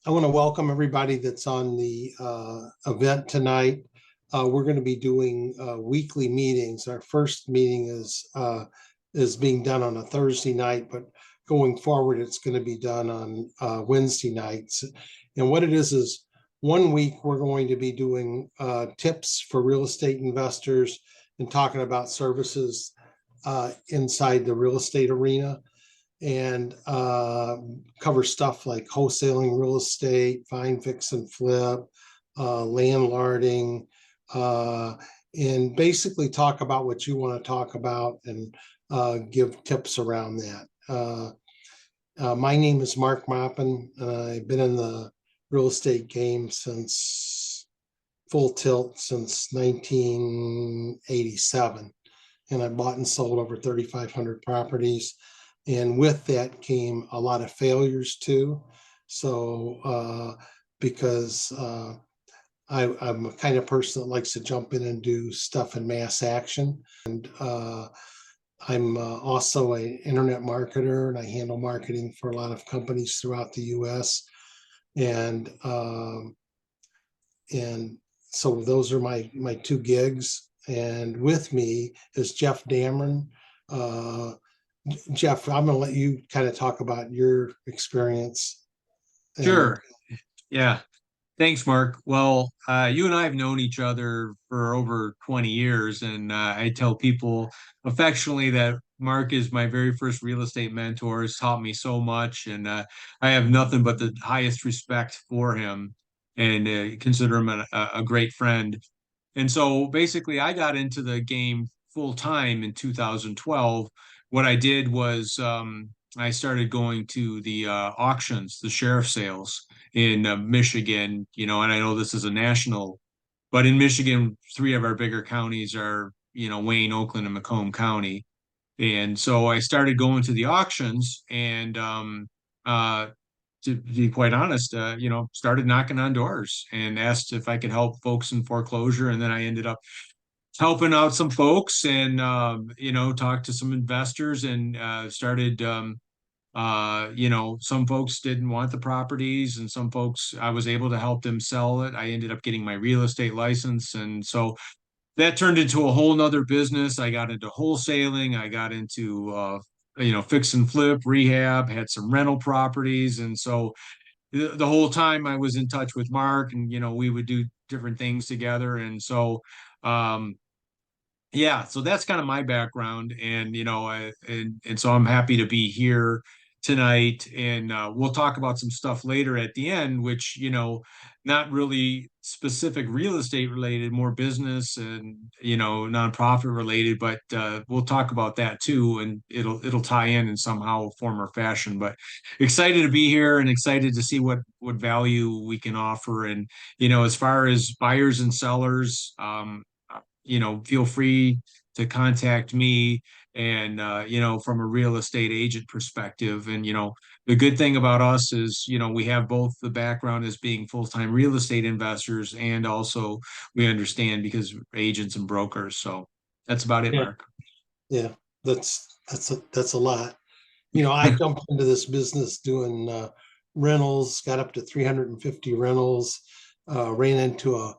I want to welcome everybody that's on the event tonight. We're going to be doing weekly meetings. Our first meeting is being done on a Thursday night, but going forward, it's going to be done on Wednesday nights. And what it is 1 week we're going to be doing tips for real estate investors and talking about services inside the real estate arena and cover stuff like wholesaling real estate, find, fix, and flip, landlording, and basically talk about what you want to talk about and give tips around that. My name is Mark Maupin, and I've been in the real estate game since full tilt since 1987. And I bought and sold over 3,500 properties. And with that came a lot of failures too. So, because I'm a kind of person that likes to jump in and do stuff in mass action. And I'm also an internet marketer, and I handle marketing for a lot of companies throughout the US. And and so those are my two gigs. And with me is Jeff Dameron. Jeff, I'm going to let you kind of talk about your experience. And Sure. Yeah. Thanks, Mark. Well, you and I have known each other for over 20 years, and I tell people affectionately that Mark is my very first real estate mentor. Has taught me so much, and I have nothing but the highest respect for him and consider him a great friend. And so basically, I got into the game full time in 2012. What I did was I started going to the auctions, the sheriff sales in Michigan, and I know this is a national, but in Michigan, three of our bigger counties are, Wayne, Oakland, and Macomb County. And so I started going to the auctions and to be quite honest, started knocking on doors and asked if I could help folks in foreclosure. And then I ended up helping out some folks and, talked to some investors and started, some folks didn't want the properties and some folks I was able to help them sell it. I ended up getting my real estate license. And so that turned into a whole nother business. I got into wholesaling. I got into, fix and flip, rehab, had some rental properties. And so the whole time I was in touch with Mark and, we would do different things together. And so, um, yeah, so that's kind of my background. And, and so I'm happy to be here tonight. And we'll talk about some stuff later at the end, which, not really specific real estate related, more business and, nonprofit related, but we'll talk about that too. And it'll tie in somehow form or fashion, but excited to be here and excited to see what value we can offer. And, as far as buyers and sellers, feel free to contact me and, from a real estate agent perspective. And, the good thing about us is, we have both the background as being full-time real estate investors and also we understand because we're agents and brokers. So that's about it, yeah, Mark. yeah, that's a lot. I jumped into this business doing rentals, got up to 350 rentals, ran into a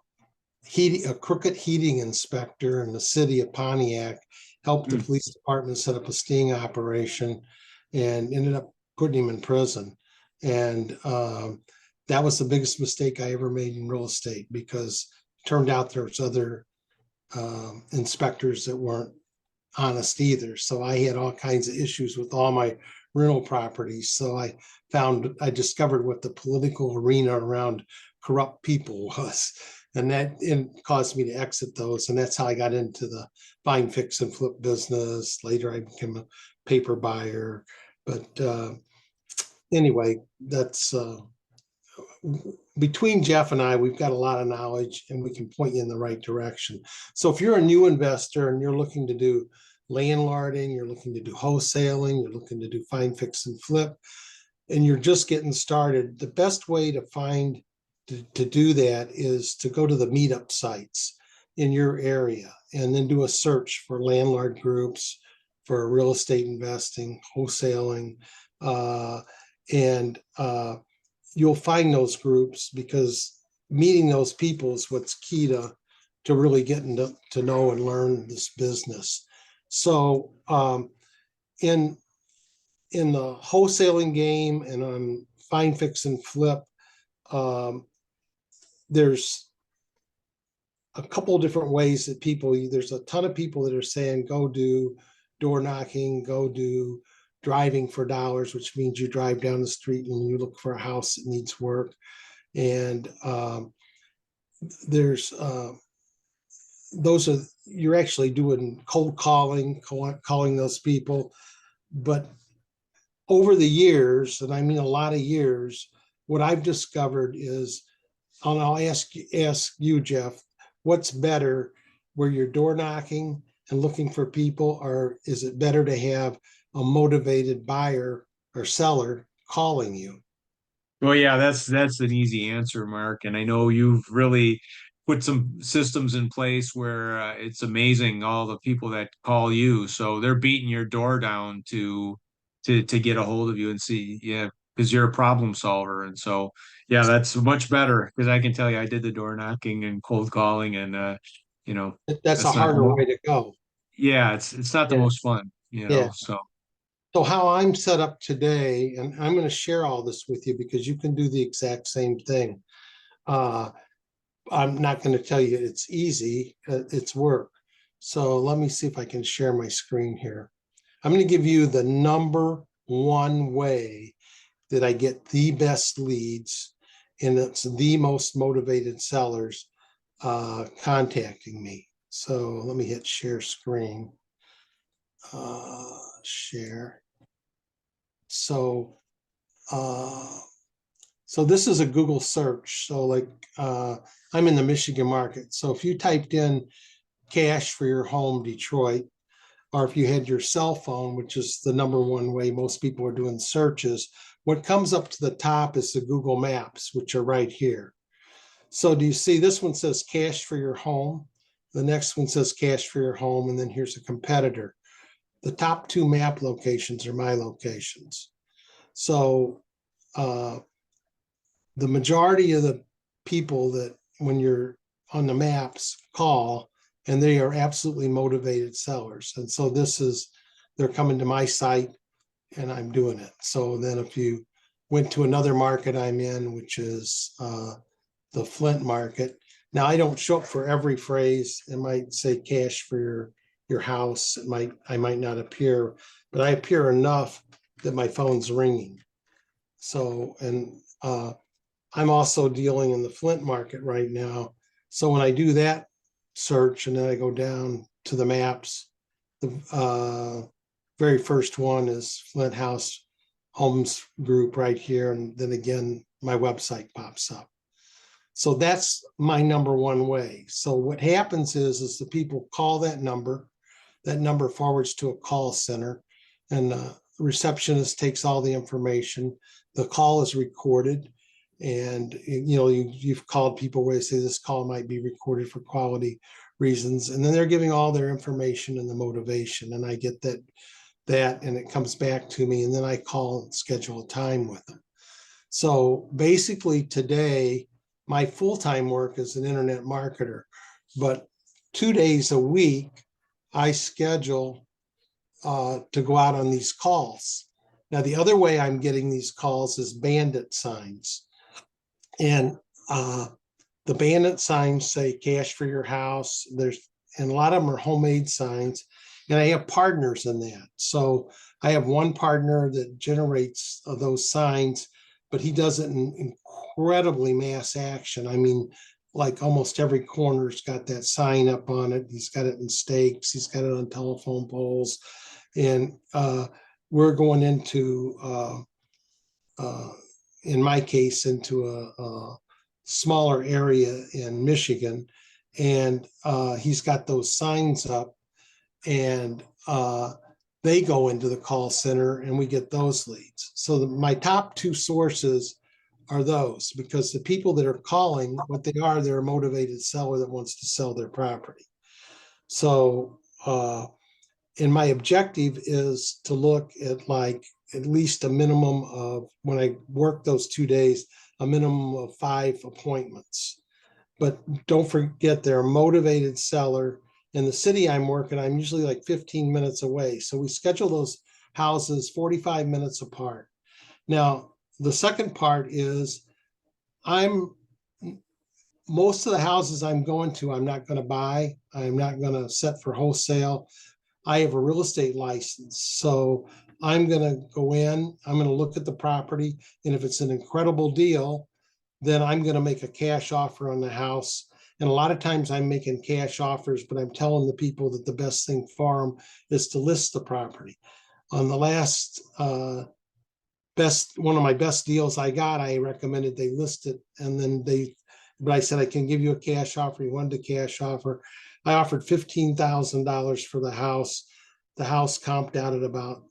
crooked heating inspector in the city of Pontiac, helped the Mm. police department set up a sting operation, and ended up putting him in prison. And that was the biggest mistake I ever made in real estate because it turned out there was other inspectors that weren't honest either. So I had all kinds of issues with all my rental properties. So I discovered what the political arena around corrupt people was. And that caused me to exit those. And that's how I got into the buying, fix, and flip business. Later, I became a paper buyer. But anyway, that's between Jeff and I, we've got a lot of knowledge and we can point you in the right direction. So if you're a new investor and you're looking to do landlording, you're looking to do wholesaling, you're looking to do find, fix, and flip, and you're just getting started, the best way to find to do that is to go to the meetup sites in your area and then do a search for landlord groups, for real estate investing, wholesaling, and you'll find those groups, because meeting those people is what's key to really getting to know and learn this business. So in the wholesaling game and on find, fix, and flip, um, there's a couple of different ways that there's a ton of people that are saying, go do door knocking, go do driving for dollars, which means you drive down the street and you look for a house that needs work. And there's those are, you're actually doing cold calling those people. But over the years, and I mean a lot of years, what I've discovered is, and I'll ask you, Jeff, what's better, where you're door knocking and looking for people, or is it better to have a motivated buyer or seller calling you? Well, yeah, that's an easy answer, Mark. And I know you've really put some systems in place where it's amazing all the people that call you. So they're beating your door down to get a hold of you and see, yeah, because you're a problem solver. And so, yeah, that's much better because I can tell you, I did the door knocking and cold calling, and you know, That's a that's not the harder most, way to go. yeah, it's not the Yeah. most fun, you Yeah. know. So So how I'm set up today, and I'm going to share all this with you because you can do the exact same thing. Uh, I'm not going to tell you it's easy, it's work. So let me see if I can share my screen here. I'm going to give you the number one way that I get the best leads, and it's the most motivated sellers contacting me. So let me hit share screen, share. So uh, so this is a Google search. So like I'm in the Michigan market. So if you typed in cash for your home, Detroit, or if you had your cell phone, which is the number one way most people are doing searches, what comes up to the top is the Google Maps, which are right here. So do you see this one says cash for your home? The next one says cash for your home, and then here's a competitor. The top two map locations are my locations. So uh, the majority of the people that, when you're on the maps, call, and they are absolutely motivated sellers. And so they're coming to my site and I'm doing it. So then if you went to another market I'm in, which is the Flint market, now I don't show up for every phrase. It might say cash for your house. I might not appear, but I appear enough that my phone's ringing. So, and I'm also dealing in the Flint market right now. So when I do that search and then I go down to the maps, the very first one is Flint House Homes Group right here. And then again, my website pops up. So that's my number one way. So what happens is the people call that number forwards to a call center, and the receptionist takes all the information. The call is recorded, and you've called people where they say this call might be recorded for quality reasons, and then they're giving all their information and the motivation, and I get that and it comes back to me, and then I call and schedule a time with them. So basically today, my full-time work is an internet marketer, but 2 days a week I schedule to go out on these calls. Now, the other way I'm getting these calls is bandit signs. And the bandit signs say cash for your house. And a lot of them are homemade signs. And I have partners in that. So I have one partner that generates those signs, but he does it in incredibly mass action. I mean, like almost every corner's got that sign up on it. He's got it in stakes. He's got it on telephone poles. And we're going into, in my case, into a smaller area in Michigan. And he's got those signs up, and they go into the call center and we get those leads. So my top two sources are those, because the people that are calling, what they are, they're a motivated seller that wants to sell their property. So, and my objective is to look at like at least a minimum of, when I work those 2 days, a minimum of 5 appointments. But don't forget, they're a motivated seller. In the city I'm working, I'm usually like 15 minutes away. So we schedule those houses 45 minutes apart. Now, the second part is I'm most of the houses I'm going to, I'm not going to buy. I'm not going to set for wholesale. I have a real estate license. So I'm going to go in, I'm going to look at the property. And if it's an incredible deal, then I'm going to make a cash offer on the house. And a lot of times I'm making cash offers, but I'm telling the people that the best thing for them is to list the property. On the last one of my best deals I got, I recommended they list it, and then but I said, I can give you a cash offer. He wanted a cash offer. I offered $15,000 for the house. The house comped out at about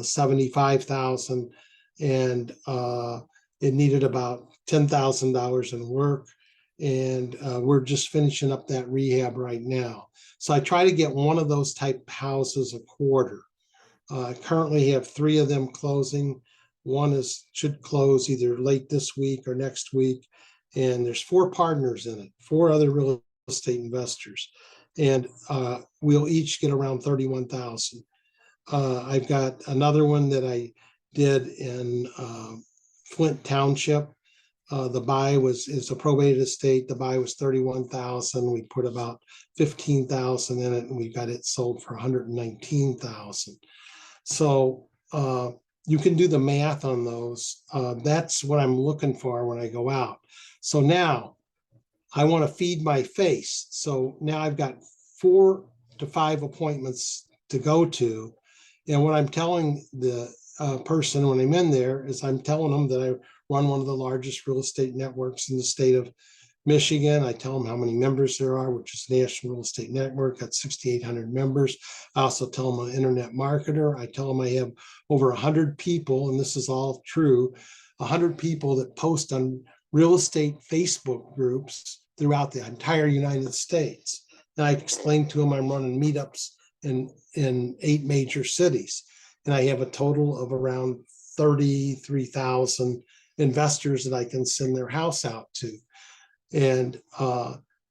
75,000, and it needed about $10,000 in work. And we're just finishing up that rehab right now. So I try to get one of those type houses a quarter. I currently have 3 of them closing. One should close either late this week or next week. And there's 4 partners in it, 4 other real estate investors. And we'll each get around 31,000. I've got another one that I did in Flint Township. The buy is a probated estate. The buy was 31,000. We put about 15,000 in it, and we got it sold for 119,000. So you can do the math on those. That's what I'm looking for when I go out. So now I want to feed my face. So now I've got 4 to 5 appointments to go to. And what I'm telling the person when I'm in there is I'm telling them that I run one of the largest real estate networks in the state of Michigan. I tell them how many members there are, which is National Real Estate Network, got 6,800 members. I also tell them I'm an internet marketer. I tell them I have over 100 people, and this is all true, 100 people that post on real estate Facebook groups throughout the entire United States. And I explained to them I'm running meetups in 8 major cities. And I have a total of around 33,000 investors that I can send their house out to. And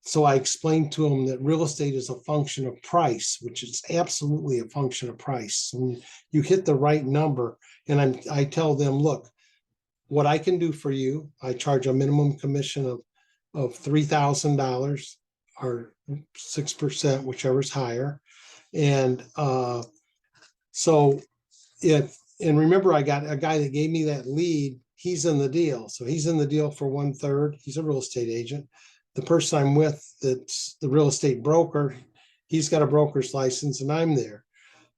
so I explained to them that real estate is a function of price, which is absolutely a function of price. And you hit the right number. And I tell them, look, what I can do for you, I charge a minimum commission of $3,000 or 6%, whichever's higher. And and remember, I got a guy that gave me that lead. He's in the deal. So he's in the deal for 1/3. He's a real estate agent. The person I'm with, that's the real estate broker, he's got a broker's license and I'm there.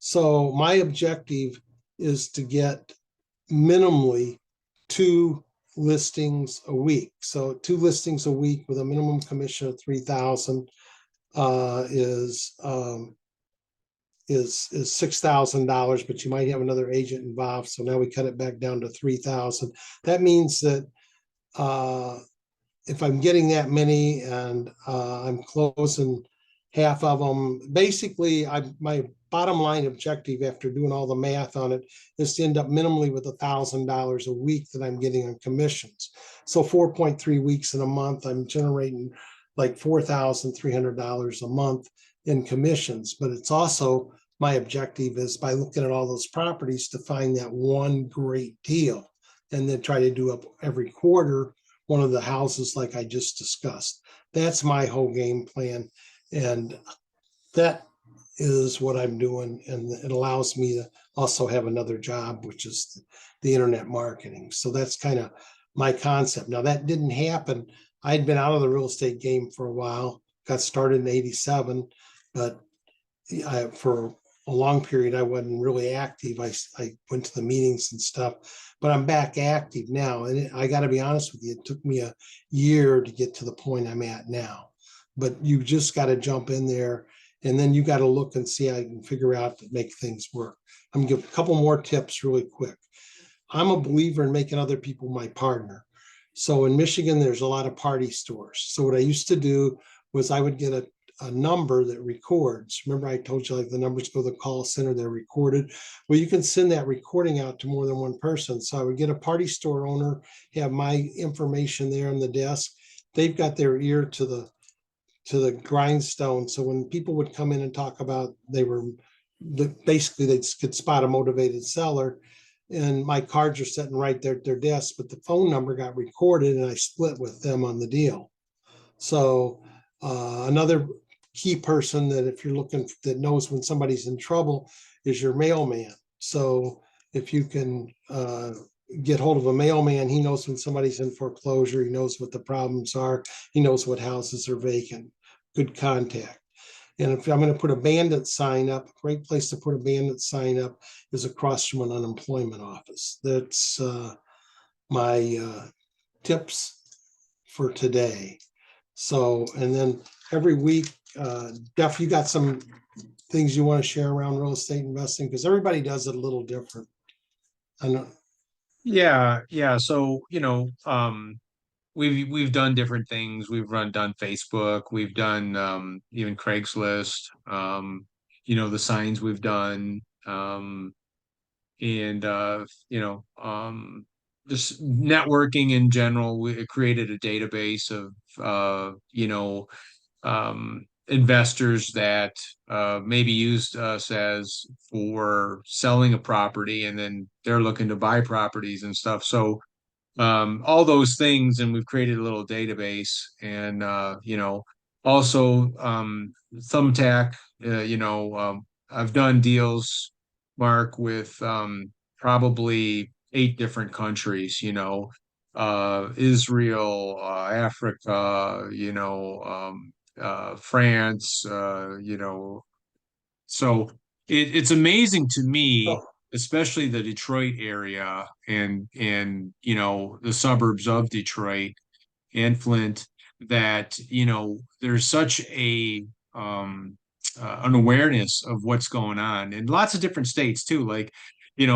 So my objective is to get minimally 2 listings a week. So 2 listings a week with a minimum commission of 3,000 is $6,000, but you might have another agent involved. So now we cut it back down to 3,000. That means that if I'm getting that many and I'm closing half of them, basically my bottom line objective after doing all the math on it is to end up minimally with $1,000 a week that I'm getting on commissions. So 4.3 weeks in a month, I'm generating like $4,300 a month in commissions. But it's also, my objective is by looking at all those properties to find that one great deal and then try to do up every quarter one of the houses like I just discussed. That's my whole game plan. And that is what I'm doing. And it allows me to also have another job, which is the internet marketing. So that's kind of my concept. Now, that didn't happen. I'd been out of the real estate game for a while, got started in 87, but for a long period, I wasn't really active. I went to the meetings and stuff, but I'm back active now. And I got to be honest with you, it took me a year to get to the point I'm at now. But you just got to jump in there, and then you got to look and see how you can figure out to make things work. I'm gonna give a couple more tips really quick. I'm a believer in making other people my partner. So in Michigan, there's a lot of party stores. So what I used to do was I would get a number that records. Remember, I told you like the numbers go to the call center, they're recorded. Well, you can send that recording out to more than one person. So I would get a party store owner, have my information there on the desk. They've got their ear to the grindstone. So when people would come in and talk about basically they could spot a motivated seller, and my cards are sitting right there at their desk, but the phone number got recorded and I split with them on the deal. So another key person that if you're looking that knows when somebody's in trouble is your mailman. So if you can get hold of a mailman, he knows when somebody's in foreclosure, he knows what the problems are, he knows what houses are vacant. Good contact. And if I'm going to put a bandit sign up, a great place to put a bandit sign up is across from an unemployment office. That's my tips for today. So, and then every week, Jeff, you got some things you want to share around real estate investing? Because everybody does it a little different. I know. Yeah. So, we've done different things. We've done Facebook, we've done even Craigslist, the signs we've done, and just networking in general. We created a database of investors that maybe used us as for selling a property and then they're looking to buy properties and stuff. So all those things, and we've created a little database. And also Thumbtack. I've done deals, Mark, with probably 8 different countries. Israel, Africa, France. So it's amazing to me, Oh, especially the Detroit area and the suburbs of Detroit and Flint, that there's such an awareness of what's going on in lots of different states too. Like,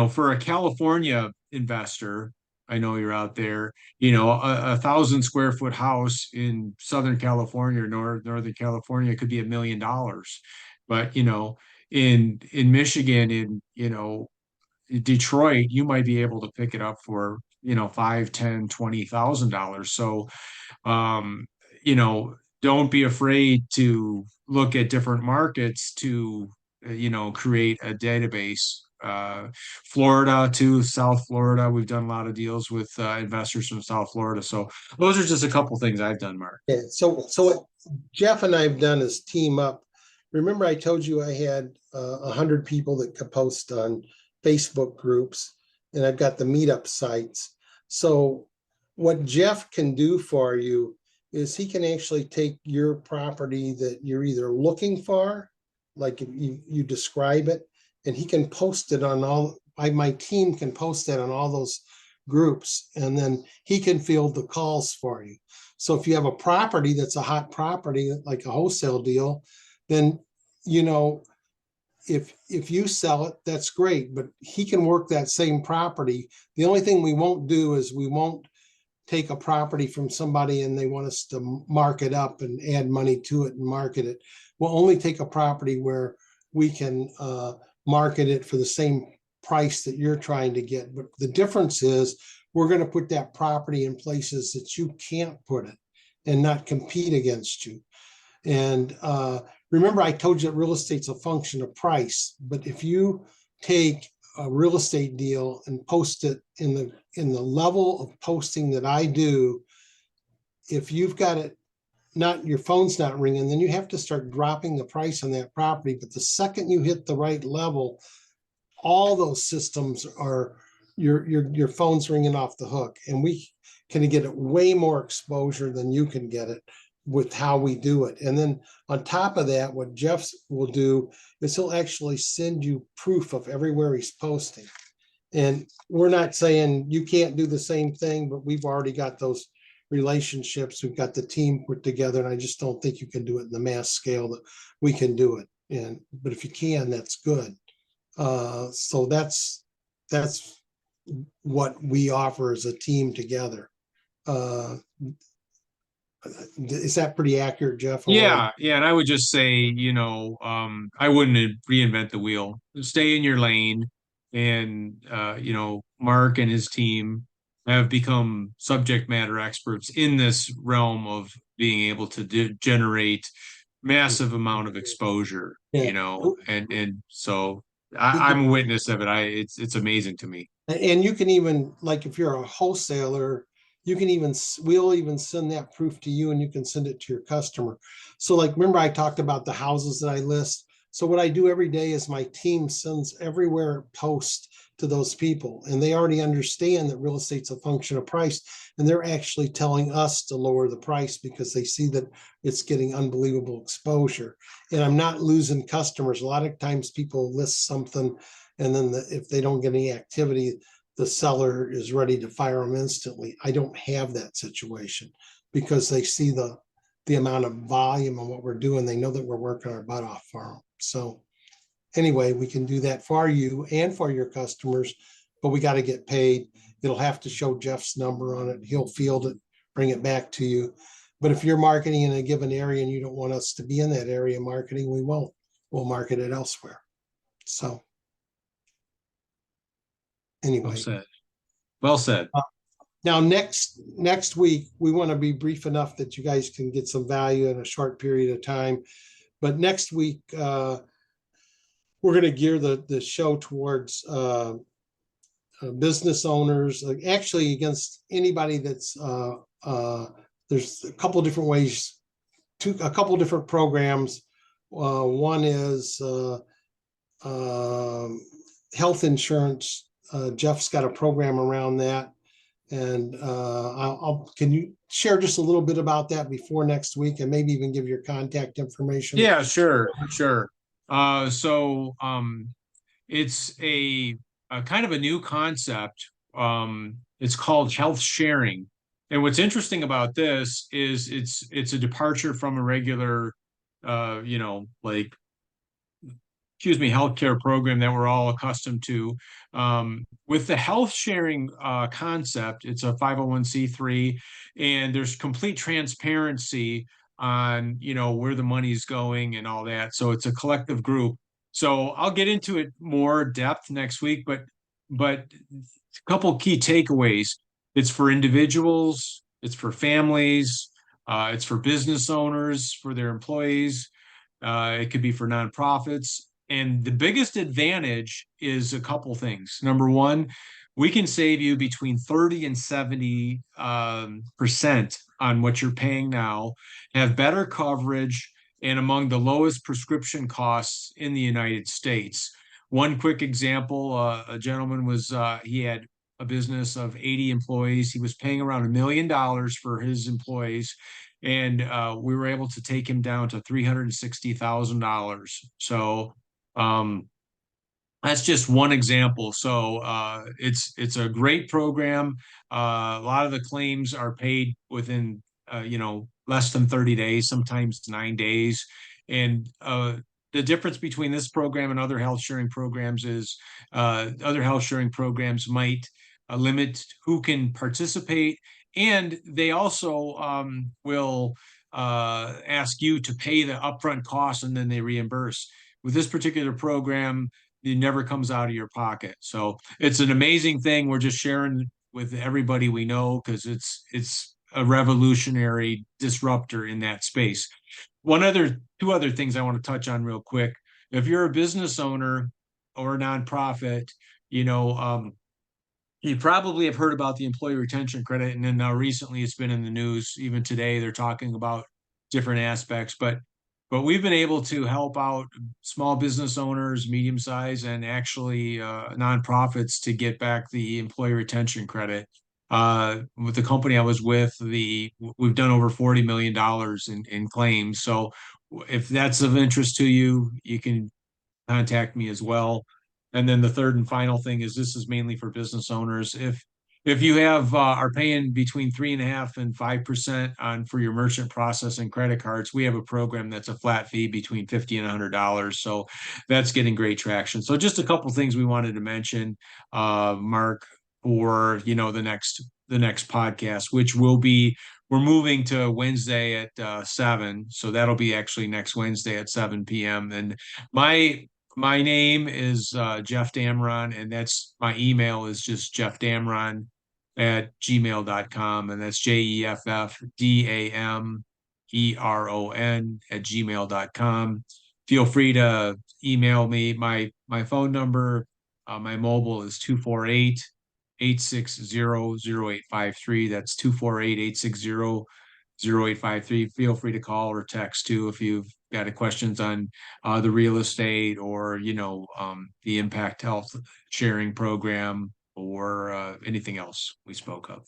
for a California investor, I know you're out there, a 1,000 square foot house in Southern California or Northern California could be $1 million. But, in Michigan, in Detroit, you might be able to pick it up for, 5, 10, $20,000. So, um, don't be afraid to look at different markets to, create a database. Florida too, South Florida. We've done a lot of deals with investors from South Florida. So those are just a couple things I've done, Mark. yeah. So what Jeff and I've done is team up. Remember, I told you I had 100 people that could post on Facebook groups, and I've got the meetup sites. So what Jeff can do for you is he can actually take your property that you're either looking for, like you describe it, and he can post it on my team can post it on all those groups, and then he can field the calls for you. So if you have a property that's a hot property, like a wholesale deal, then you know if you sell it, that's great, but he can work that same property. The only thing we won't do is we won't take a property from somebody and they want us to mark it up and add money to it and market it. We'll only take a property where we can market it for the same price that you're trying to get. But the difference is we're going to put that property in places that you can't put it and not compete against you. And remember, I told you that real estate's a function of price. But if you take a real estate deal and post it in the level of posting that I do, if you've got it, not your phone's not ringing, then you have to start dropping the price on that property. But the second you hit the right level, all those systems are your phone's ringing off the hook, and we can get it way more exposure than you can get it with how we do it. And then on top of that, what Jeff will do is he'll actually send you proof of everywhere he's posting. And we're not saying you can't do the same thing, but we've already got those relationships. We've got the team put together, and I just don't think you can do it in the mass scale that we can do it. But if you can, that's good. So that's what we offer as a team together. Is that pretty accurate, Jeff, on what I? Yeah, and I would just say, I wouldn't reinvent the wheel. Stay in your lane, and Mark and his team have become subject matter experts in this realm of being able to generate massive amount of exposure, Yeah. and so The- I'm a witness of it. It's amazing to me. And you can even, like, if you're a wholesaler, you can even, we'll even send that proof to you and you can send it to your customer. So like, remember I talked about the houses that I list? So what I do every day is my team sends everywhere post to those people, and they already understand that real estate's a function of price. And they're actually telling us to lower the price because they see that it's getting unbelievable exposure. And I'm not losing customers. A lot of times people list something, and then if they don't get any activity, the seller is ready to fire them instantly. I don't have that situation because they see the amount of volume and what we're doing. They know that we're working our butt off for them. So anyway, we can do that for you and for your customers, but we got to get paid. It'll have to show Jeff's number on it. He'll field it, bring it back to you. But if you're marketing in a given area and you don't want us to be in that area marketing, we won't. We'll market it elsewhere. So Well anyway, said. Well said. now next week we want to be brief enough that you guys can get some value in a short period of time. But next week we're going to gear the show towards business owners, actually against anybody that's there's a couple different ways, a couple different programs. One is health insurance. Jeff's got a program around that, and can you share just a little bit about that before next week, and maybe even give your contact information? Yeah, sure. So it's a kind of a new concept. It's called health sharing. And what's interesting about this is it's a departure from a regular like healthcare program that we're all accustomed to. With the health sharing concept, it's a 501(c)(3), and there's complete transparency on where the money's going and all that. So it's a collective group. So I'll get into it more depth next week, but a couple key takeaways. It's for individuals, it's for families, it's for business owners, for their employees. It could be for nonprofits. And the biggest advantage is a couple things. Number one, we can save you between 30 and 70 percent on what you're paying now, have better coverage, and among the lowest prescription costs in the United States. One quick example, a gentleman he had a business of 80 employees. He was paying around $1 million for his employees, and we were able to take him down to $360,000. So um, that's just one example. So it's a great program. A lot of the claims are paid within less than 30 days, sometimes 9 days. And the difference between this program and other health sharing programs is other health sharing programs might limit who can participate, and they also will ask you to pay the upfront costs and then they reimburse. With this particular program, it never comes out of your pocket. So it's an amazing thing. We're just sharing with everybody we know because it's a revolutionary disruptor in that space. Two other things I want to touch on real quick. If you're a business owner or a nonprofit, you know, you probably have heard about the employee retention credit, and then now recently it's been in the news. Even today, they're talking about different aspects, but we've been able to help out small business owners, medium size, and actually nonprofits to get back the employee retention credit. With the company I was with, we've done over $40 million in claims. So if that's of interest to you, you can contact me as well. And then the third and final thing is this is mainly for business owners. If you are paying between 3.5% and 5% on for your merchant processing credit cards, we have a program that's a flat fee between $50 and $100. So that's getting great traction. So just a couple things we wanted to mention, Mark, for the next podcast, which will be we're moving to Wednesday at 7, so that'll be actually next Wednesday at 7 p.m. And my name is Jeff Damron, and that's my email is just jeffdamron@gmail.com, and that's JEFFDAMERON@gmail.com. Feel free to email me. My phone number, my mobile is 248-860-0853. That's 248-860-0853. Feel free to call or text too if you've got questions on the real estate or the Impact Health Sharing Program or anything else we spoke of.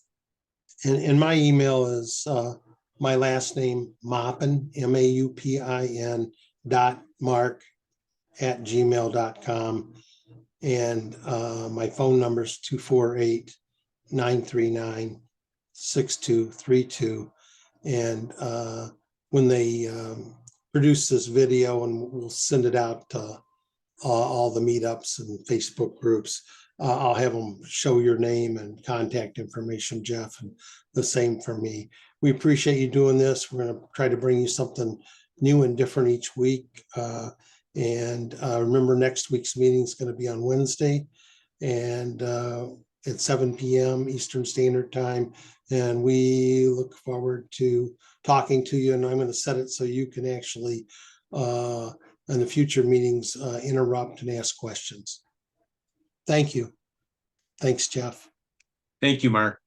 And my email is my last name, Maupin, MAUPIN .mark@gmail.com. And my phone number is 248-939-6232. And when they produce this video, and we'll send it out to all the meetups and Facebook groups, I'll have them show your name and contact information, Jeff, and the same for me. We appreciate you doing this. We're going to try to bring you something new and different each week. And remember, next week's meeting is going to be on Wednesday and at 7 p.m. Eastern Standard Time. And we look forward to talking to you. And I'm going to set it so you can actually, in the future meetings, interrupt and ask questions. Thank you. Thanks, Jeff. Thank you, Mark.